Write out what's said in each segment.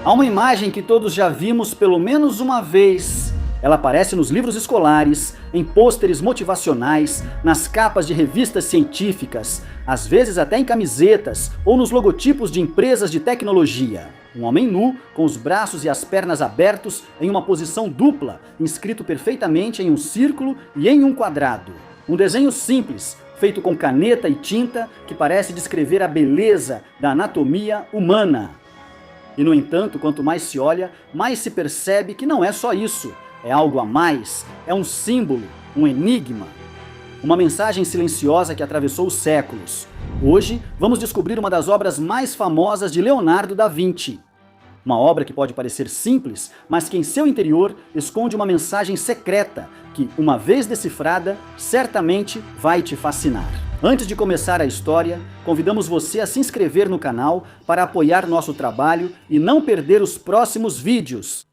Há uma imagem que todos já vimos pelo menos uma vez. Ela aparece nos livros escolares, em pôsteres motivacionais, nas capas de revistas científicas, às vezes até em camisetas ou nos logotipos de empresas de tecnologia. Um homem nu, com os braços e as pernas abertos em uma posição dupla, inscrito perfeitamente em um círculo e em um quadrado. Um desenho simples, feito com caneta e tinta, que parece descrever a beleza da anatomia humana. E, no entanto, quanto mais se olha, mais se percebe que não é só isso. É algo a mais, é um símbolo, um enigma. Uma mensagem silenciosa que atravessou os séculos. Hoje, vamos descobrir uma das obras mais famosas de Leonardo da Vinci. Uma obra que pode parecer simples, mas que em seu interior esconde uma mensagem secreta que, uma vez decifrada, certamente vai te fascinar. Antes de começar a história, convidamos você a se inscrever no canal para apoiar nosso trabalho e não perder os próximos vídeos.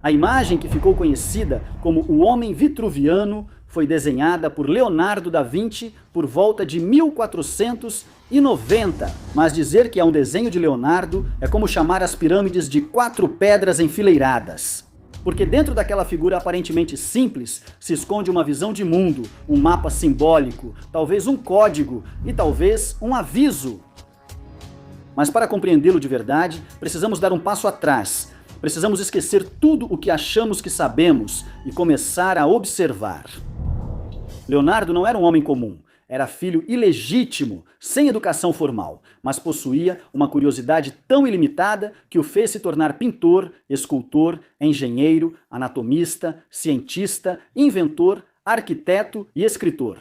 A imagem que ficou conhecida como o Homem Vitruviano foi desenhada por Leonardo da Vinci por volta de 1490. Mas dizer que é um desenho de Leonardo é como chamar as pirâmides de 4 pedras enfileiradas. Porque dentro daquela figura aparentemente simples se esconde uma visão de mundo, um mapa simbólico, talvez um código e talvez um aviso. Mas para compreendê-lo de verdade, precisamos dar um passo atrás. Precisamos esquecer tudo o que achamos que sabemos e começar a observar. Leonardo não era um homem comum. Era filho ilegítimo, sem educação formal, mas possuía uma curiosidade tão ilimitada que o fez se tornar pintor, escultor, engenheiro, anatomista, cientista, inventor, arquiteto e escritor.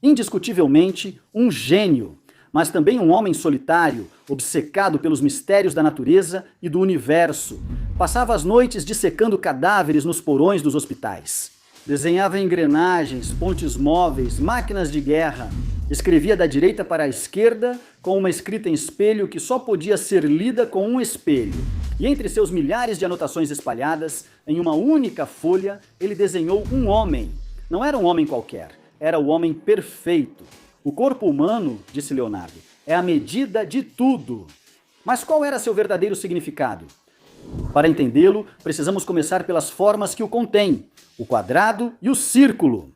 Indiscutivelmente, um gênio, mas também um homem solitário, obcecado pelos mistérios da natureza e do universo. Passava as noites dissecando cadáveres nos porões dos hospitais. Desenhava engrenagens, pontes móveis, máquinas de guerra. Escrevia da direita para a esquerda com uma escrita em espelho que só podia ser lida com um espelho. E entre seus milhares de anotações espalhadas, em uma única folha, ele desenhou um homem. Não era um homem qualquer, era o homem perfeito. O corpo humano, disse Leonardo, é a medida de tudo. Mas qual era seu verdadeiro significado? Para entendê-lo, precisamos começar pelas formas que o contêm, o quadrado e o círculo.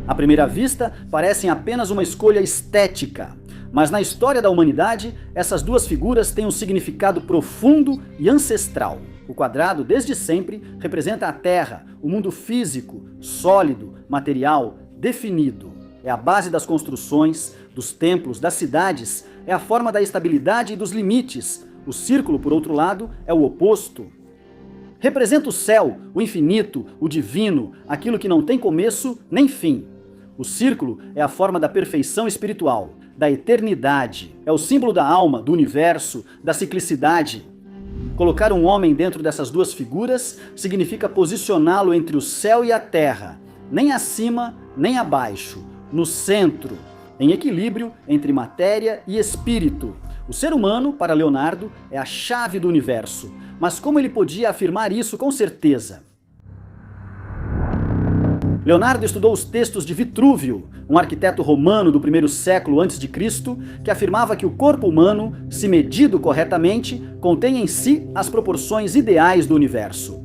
À primeira vista, parecem apenas uma escolha estética, mas na história da humanidade, essas duas figuras têm um significado profundo e ancestral. O quadrado, desde sempre, representa a Terra, o mundo físico, sólido, material, definido. É a base das construções, dos templos, das cidades, é a forma da estabilidade e dos limites. O círculo, por outro lado, é o oposto. Representa o céu, o infinito, o divino, aquilo que não tem começo nem fim. O círculo é a forma da perfeição espiritual, da eternidade. É o símbolo da alma, do universo, da ciclicidade. Colocar um homem dentro dessas duas figuras significa posicioná-lo entre o céu e a terra, nem acima, nem abaixo, no centro, em equilíbrio entre matéria e espírito. O ser humano, para Leonardo, é a chave do universo. Mas como ele podia afirmar isso com certeza? Leonardo estudou os textos de Vitrúvio, um arquiteto romano do primeiro século a.C., que afirmava que o corpo humano, se medido corretamente, contém em si as proporções ideais do universo.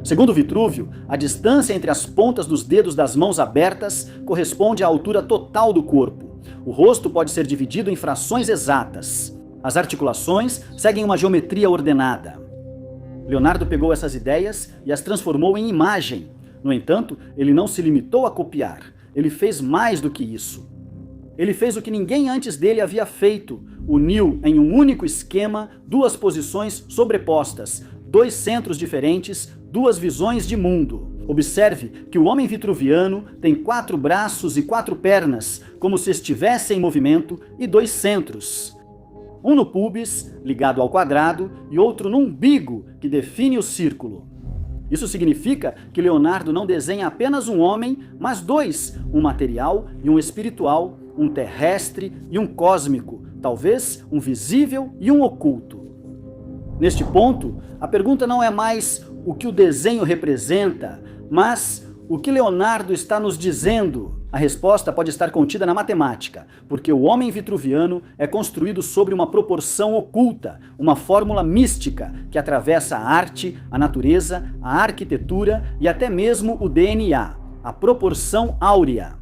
Segundo Vitrúvio, a distância entre as pontas dos dedos das mãos abertas corresponde à altura total do corpo. O rosto pode ser dividido em frações exatas. As articulações seguem uma geometria ordenada. Leonardo pegou essas ideias e as transformou em imagem. No entanto, ele não se limitou a copiar. Ele fez mais do que isso. Ele fez o que ninguém antes dele havia feito. Uniu em um único esquema duas posições sobrepostas, dois centros diferentes, duas visões de mundo. Observe que o homem vitruviano tem 4 braços e 4 pernas, como se estivesse em movimento, e 2 centros. Um no púbis, ligado ao quadrado, e outro no umbigo, que define o círculo. Isso significa que Leonardo não desenha apenas um homem, mas 2, um material e um espiritual, um terrestre e um cósmico, talvez um visível e um oculto. Neste ponto, a pergunta não é mais o que o desenho representa, mas o que Leonardo está nos dizendo. A resposta pode estar contida na matemática, porque o homem vitruviano é construído sobre uma proporção oculta, uma fórmula mística que atravessa a arte, a natureza, a arquitetura e até mesmo o DNA, a proporção áurea.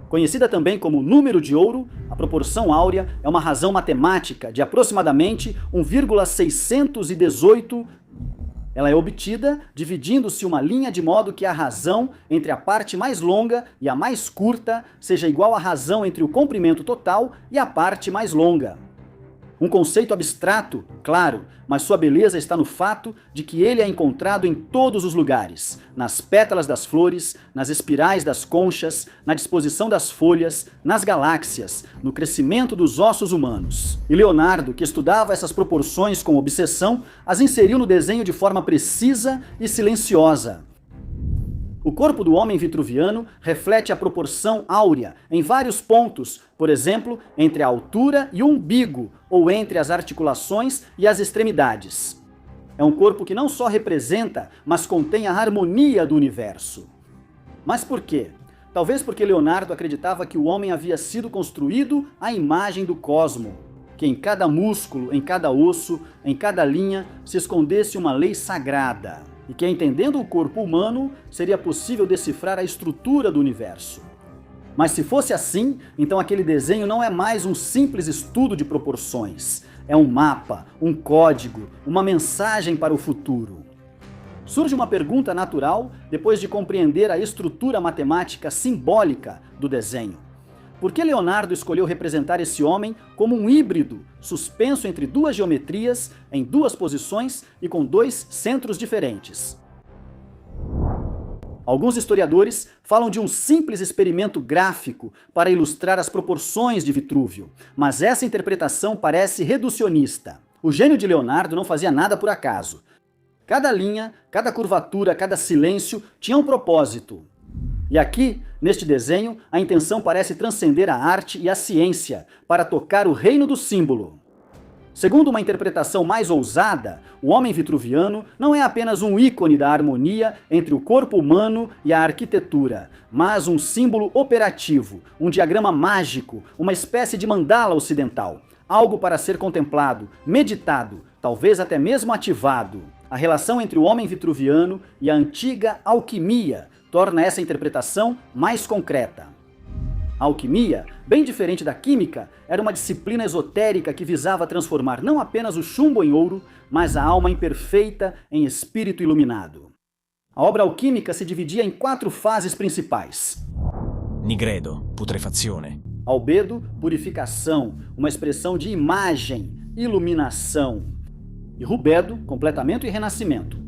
Conhecida também como número de ouro, a proporção áurea é uma razão matemática de aproximadamente 1,618. Ela é obtida dividindo-se uma linha de modo que a razão entre a parte mais longa e a mais curta seja igual à razão entre o comprimento total e a parte mais longa. Um conceito abstrato, claro, mas sua beleza está no fato de que ele é encontrado em todos os lugares, nas pétalas das flores, nas espirais das conchas, na disposição das folhas, nas galáxias, no crescimento dos ossos humanos. E Leonardo, que estudava essas proporções com obsessão, as inseriu no desenho de forma precisa e silenciosa. O corpo do homem vitruviano reflete a proporção áurea em vários pontos, por exemplo, entre a altura e o umbigo, ou entre as articulações e as extremidades. É um corpo que não só representa, mas contém a harmonia do universo. Mas por quê? Talvez porque Leonardo acreditava que o homem havia sido construído à imagem do cosmo, que em cada músculo, em cada osso, em cada linha se escondesse uma lei sagrada. E que, entendendo o corpo humano, seria possível decifrar a estrutura do universo. Mas se fosse assim, então aquele desenho não é mais um simples estudo de proporções. É um mapa, um código, uma mensagem para o futuro. Surge uma pergunta natural depois de compreender a estrutura matemática simbólica do desenho. Por que Leonardo escolheu representar esse homem como um híbrido, suspenso entre duas geometrias, em duas posições e com dois centros diferentes? Alguns historiadores falam de um simples experimento gráfico para ilustrar as proporções de Vitrúvio, mas essa interpretação parece reducionista. O gênio de Leonardo não fazia nada por acaso. Cada linha, cada curvatura, cada silêncio tinha um propósito. E aqui, neste desenho, a intenção parece transcender a arte e a ciência para tocar o reino do símbolo. Segundo uma interpretação mais ousada, o homem vitruviano não é apenas um ícone da harmonia entre o corpo humano e a arquitetura, mas um símbolo operativo, um diagrama mágico, uma espécie de mandala ocidental, algo para ser contemplado, meditado, talvez até mesmo ativado. A relação entre o homem vitruviano e a antiga alquimia torna essa interpretação mais concreta. A alquimia, bem diferente da química, era uma disciplina esotérica que visava transformar não apenas o chumbo em ouro, mas a alma imperfeita em espírito iluminado. A obra alquímica se dividia em 4 fases principais. Nigredo, putrefazione. Albedo, purificação, uma expressão de imagem, iluminação. E rubedo, completamento e renascimento.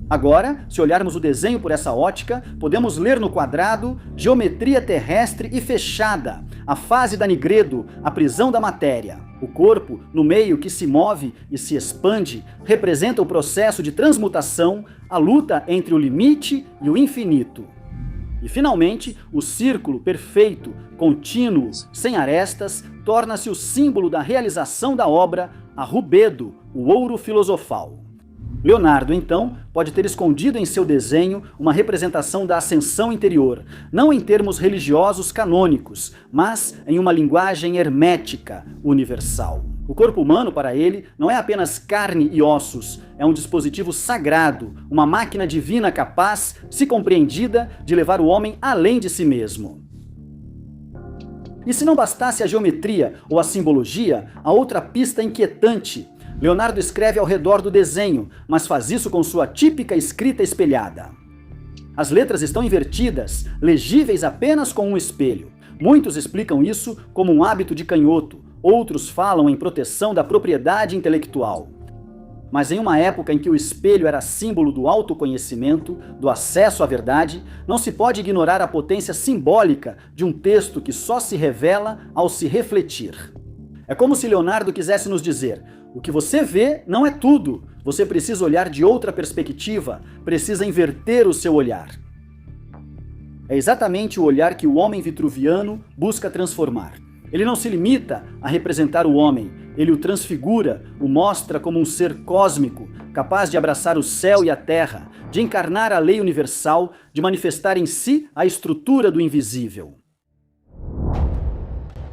Agora, se olharmos o desenho por essa ótica, podemos ler no quadrado geometria terrestre e fechada, a fase da nigredo, a prisão da matéria. O corpo, no meio que se move e se expande, representa o processo de transmutação, a luta entre o limite e o infinito. E, finalmente, o círculo perfeito, contínuo, sem arestas, torna-se o símbolo da realização da obra, a rubedo, o ouro filosofal. Leonardo, então, pode ter escondido em seu desenho uma representação da ascensão interior, não em termos religiosos canônicos, mas em uma linguagem hermética, universal. O corpo humano, para ele, não é apenas carne e ossos, é um dispositivo sagrado, uma máquina divina capaz, se compreendida, de levar o homem além de si mesmo. E se não bastasse a geometria ou a simbologia, a outra pista inquietante. Leonardo escreve ao redor do desenho, mas faz isso com sua típica escrita espelhada. As letras estão invertidas, legíveis apenas com um espelho. Muitos explicam isso como um hábito de canhoto, outros falam em proteção da propriedade intelectual. Mas em uma época em que o espelho era símbolo do autoconhecimento, do acesso à verdade, não se pode ignorar a potência simbólica de um texto que só se revela ao se refletir. É como se Leonardo quisesse nos dizer: o que você vê não é tudo, você precisa olhar de outra perspectiva, precisa inverter o seu olhar. É exatamente o olhar que o homem vitruviano busca transformar. Ele não se limita a representar o homem, ele o transfigura, o mostra como um ser cósmico, capaz de abraçar o céu e a terra, de encarnar a lei universal, de manifestar em si a estrutura do invisível.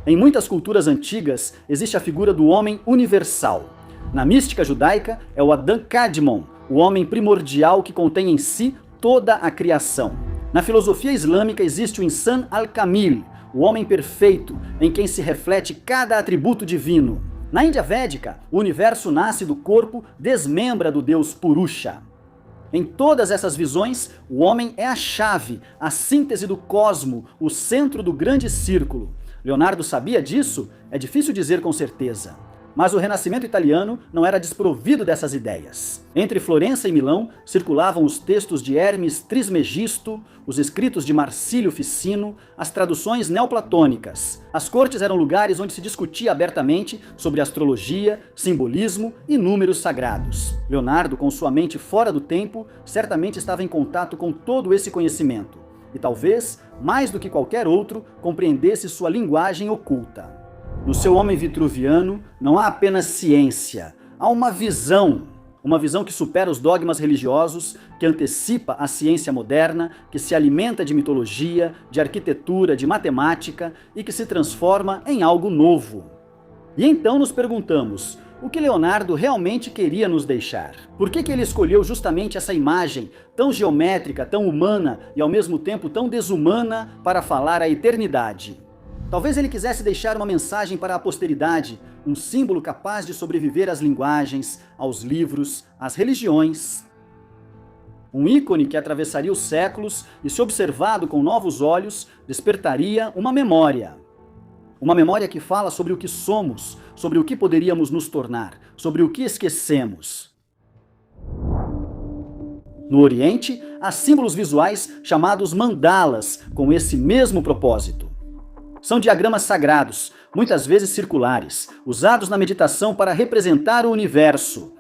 Em muitas culturas antigas, existe a figura do homem universal. Na mística judaica, é o Adam Kadmon, o homem primordial que contém em si toda a criação. Na filosofia islâmica existe o Insan al-Kamil, o homem perfeito, em quem se reflete cada atributo divino. Na Índia Védica, o universo nasce do corpo, desmembra do deus Purusha. Em todas essas visões, o homem é a chave, a síntese do cosmo, o centro do grande círculo. Leonardo sabia disso? É difícil dizer com certeza. Mas o Renascimento italiano não era desprovido dessas ideias. Entre Florença e Milão circulavam os textos de Hermes Trismegisto, os escritos de Marcílio Ficino, as traduções neoplatônicas. As cortes eram lugares onde se discutia abertamente sobre astrologia, simbolismo e números sagrados. Leonardo, com sua mente fora do tempo, certamente estava em contato com todo esse conhecimento. E talvez, mais do que qualquer outro, compreendesse sua linguagem oculta. No seu homem vitruviano não há apenas ciência, há uma visão que supera os dogmas religiosos, que antecipa a ciência moderna, que se alimenta de mitologia, de arquitetura, de matemática e que se transforma em algo novo. E então nos perguntamos, o que Leonardo realmente queria nos deixar? Por que ele escolheu justamente essa imagem tão geométrica, tão humana e ao mesmo tempo tão desumana para falar a eternidade? Talvez ele quisesse deixar uma mensagem para a posteridade, um símbolo capaz de sobreviver às linguagens, aos livros, às religiões. Um ícone que atravessaria os séculos e, se observado com novos olhos, despertaria uma memória. Uma memória que fala sobre o que somos, sobre o que poderíamos nos tornar, sobre o que esquecemos. No Oriente, há símbolos visuais chamados mandalas, com esse mesmo propósito. São diagramas sagrados, muitas vezes circulares, usados na meditação para representar o universo.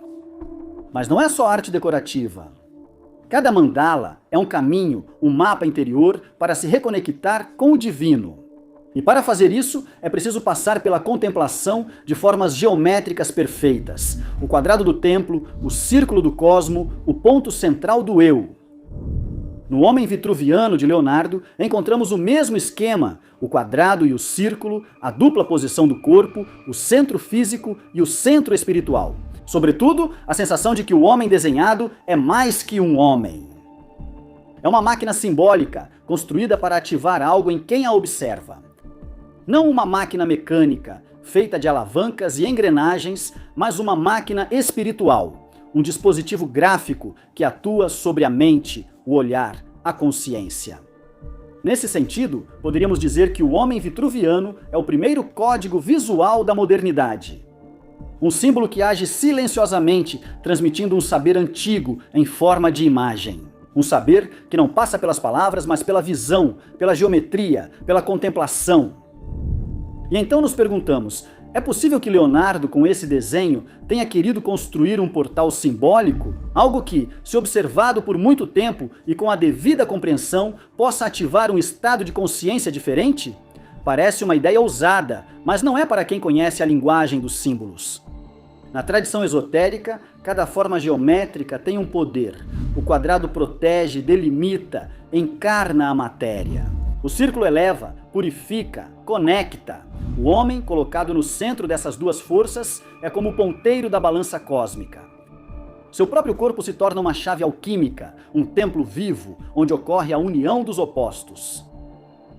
Mas não é só arte decorativa. Cada mandala é um caminho, um mapa interior para se reconectar com o divino. E para fazer isso, é preciso passar pela contemplação de formas geométricas perfeitas. O quadrado do templo, o círculo do cosmo, o ponto central do eu. No Homem Vitruviano de Leonardo, encontramos o mesmo esquema, o quadrado e o círculo, a dupla posição do corpo, o centro físico e o centro espiritual. Sobretudo, a sensação de que o homem desenhado é mais que um homem. É uma máquina simbólica, construída para ativar algo em quem a observa. Não uma máquina mecânica, feita de alavancas e engrenagens, mas uma máquina espiritual, um dispositivo gráfico que atua sobre a mente, o olhar, a consciência. Nesse sentido, poderíamos dizer que o Homem Vitruviano é o primeiro código visual da modernidade. Um símbolo que age silenciosamente, transmitindo um saber antigo em forma de imagem. Um saber que não passa pelas palavras, mas pela visão, pela geometria, pela contemplação. E então nos perguntamos, é possível que Leonardo, com esse desenho, tenha querido construir um portal simbólico? Algo que, se observado por muito tempo e com a devida compreensão, possa ativar um estado de consciência diferente? Parece uma ideia ousada, mas não é para quem conhece a linguagem dos símbolos. Na tradição esotérica, cada forma geométrica tem um poder. O quadrado protege, delimita, encarna a matéria. O círculo eleva, purifica, conecta. O homem, colocado no centro dessas duas forças, é como o ponteiro da balança cósmica. Seu próprio corpo se torna uma chave alquímica, um templo vivo, onde ocorre a união dos opostos.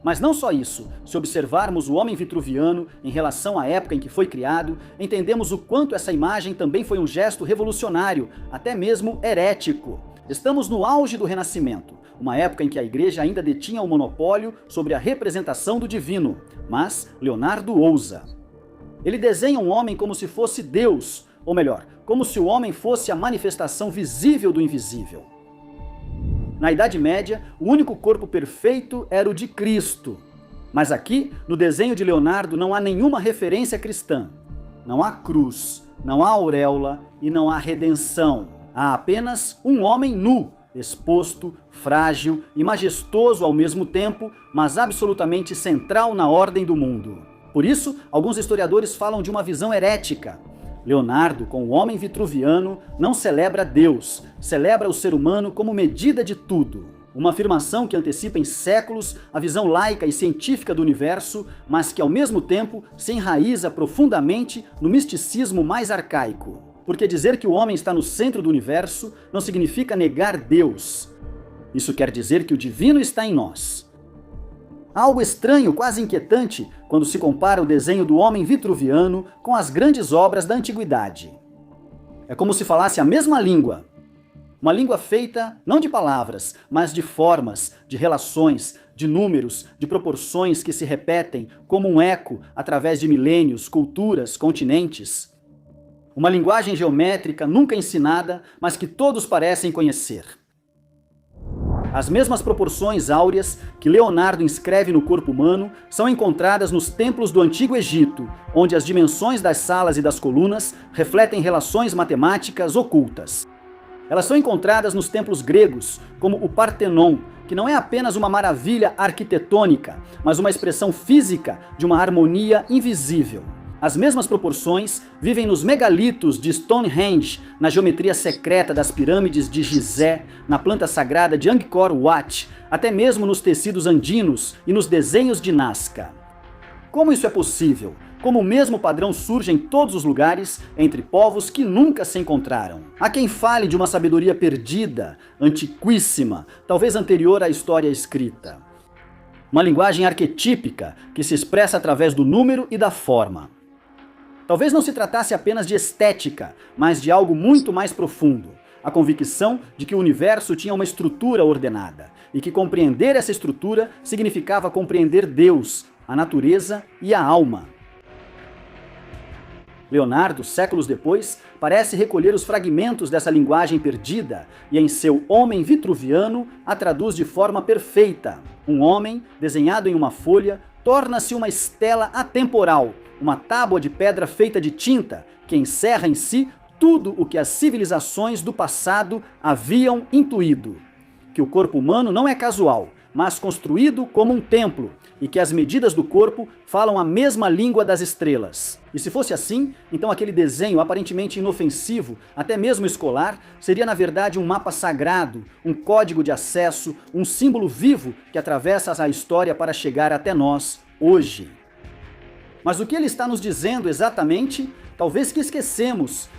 Mas não só isso, se observarmos o Homem Vitruviano em relação à época em que foi criado, entendemos o quanto essa imagem também foi um gesto revolucionário, até mesmo herético. Estamos no auge do Renascimento, uma época em que a Igreja ainda detinha o monopólio sobre a representação do divino, mas Leonardo ousa. Ele desenha um homem como se fosse Deus, ou melhor, como se o homem fosse a manifestação visível do invisível. Na Idade Média, o único corpo perfeito era o de Cristo. Mas aqui, no desenho de Leonardo, não há nenhuma referência cristã. Não há cruz, não há auréola e não há redenção. Há apenas um homem nu, exposto, frágil e majestoso ao mesmo tempo, mas absolutamente central na ordem do mundo. Por isso, alguns historiadores falam de uma visão herética. Leonardo, com o homem vitruviano, não celebra Deus, celebra o ser humano como medida de tudo. Uma afirmação que antecipa em séculos a visão laica e científica do universo, mas que ao mesmo tempo se enraiza profundamente no misticismo mais arcaico. Porque dizer que o homem está no centro do universo não significa negar Deus. Isso quer dizer que o divino está em nós. Há algo estranho, quase inquietante, quando se compara o desenho do homem vitruviano com as grandes obras da antiguidade. É como se falasse a mesma língua. Uma língua feita não de palavras, mas de formas, de relações, de números, de proporções que se repetem como um eco através de milênios, culturas, continentes. Uma linguagem geométrica nunca ensinada, mas que todos parecem conhecer. As mesmas proporções áureas que Leonardo inscreve no corpo humano são encontradas nos templos do Antigo Egito, onde as dimensões das salas e das colunas refletem relações matemáticas ocultas. Elas são encontradas nos templos gregos, como o Partenon, que não é apenas uma maravilha arquitetônica, mas uma expressão física de uma harmonia invisível. As mesmas proporções vivem nos megalitos de Stonehenge, na geometria secreta das pirâmides de Gizé, na planta sagrada de Angkor Wat, até mesmo nos tecidos andinos e nos desenhos de Nazca. Como isso é possível? Como o mesmo padrão surge em todos os lugares, entre povos que nunca se encontraram. Há quem fale de uma sabedoria perdida, antiquíssima, talvez anterior à história escrita. Uma linguagem arquetípica que se expressa através do número e da forma. Talvez não se tratasse apenas de estética, mas de algo muito mais profundo. A convicção de que o universo tinha uma estrutura ordenada, e que compreender essa estrutura significava compreender Deus, a natureza e a alma. Leonardo, séculos depois, parece recolher os fragmentos dessa linguagem perdida e em seu Homem Vitruviano a traduz de forma perfeita. Um homem, desenhado em uma folha, torna-se uma estela atemporal, uma tábua de pedra feita de tinta que encerra em si tudo o que as civilizações do passado haviam intuído. Que o corpo humano não é casual, mas construído como um templo, e que as medidas do corpo falam a mesma língua das estrelas. E se fosse assim, então aquele desenho aparentemente inofensivo, até mesmo escolar, seria na verdade um mapa sagrado, um código de acesso, um símbolo vivo que atravessa a história para chegar até nós, hoje. Mas o que ele está nos dizendo exatamente? Talvez que esquecemos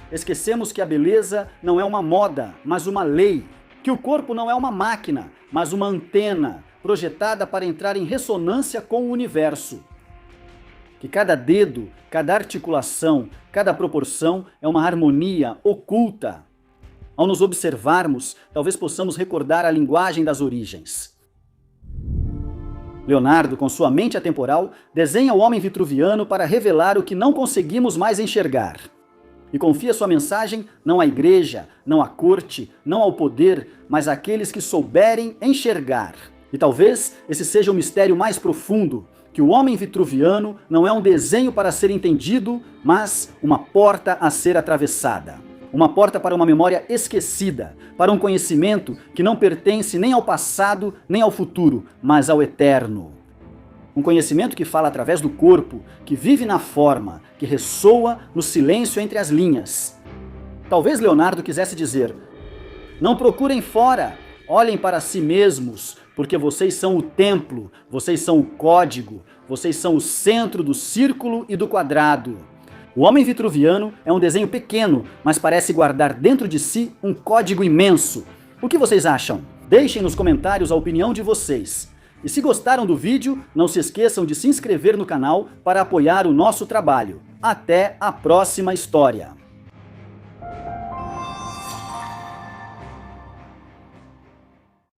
que a beleza não é uma moda, mas uma lei. Que o corpo não é uma máquina, mas uma antena, projetada para entrar em ressonância com o universo. Que cada dedo, cada articulação, cada proporção é uma harmonia oculta. Ao nos observarmos, talvez possamos recordar a linguagem das origens. Leonardo, com sua mente atemporal, desenha o homem vitruviano para revelar o que não conseguimos mais enxergar. E confia sua mensagem não à igreja, não à corte, não ao poder, mas àqueles que souberem enxergar. E talvez esse seja o mistério mais profundo, que o homem vitruviano não é um desenho para ser entendido, mas uma porta a ser atravessada. Uma porta para uma memória esquecida, para um conhecimento que não pertence nem ao passado, nem ao futuro, mas ao eterno. Um conhecimento que fala através do corpo, que vive na forma, que ressoa no silêncio entre as linhas. Talvez Leonardo quisesse dizer: não procurem fora, olhem para si mesmos, porque vocês são o templo, vocês são o código, vocês são o centro do círculo e do quadrado. O homem vitruviano é um desenho pequeno, mas parece guardar dentro de si um código imenso. O que vocês acham? Deixem nos comentários a opinião de vocês. E se gostaram do vídeo, não se esqueçam de se inscrever no canal para apoiar o nosso trabalho. Até a próxima história!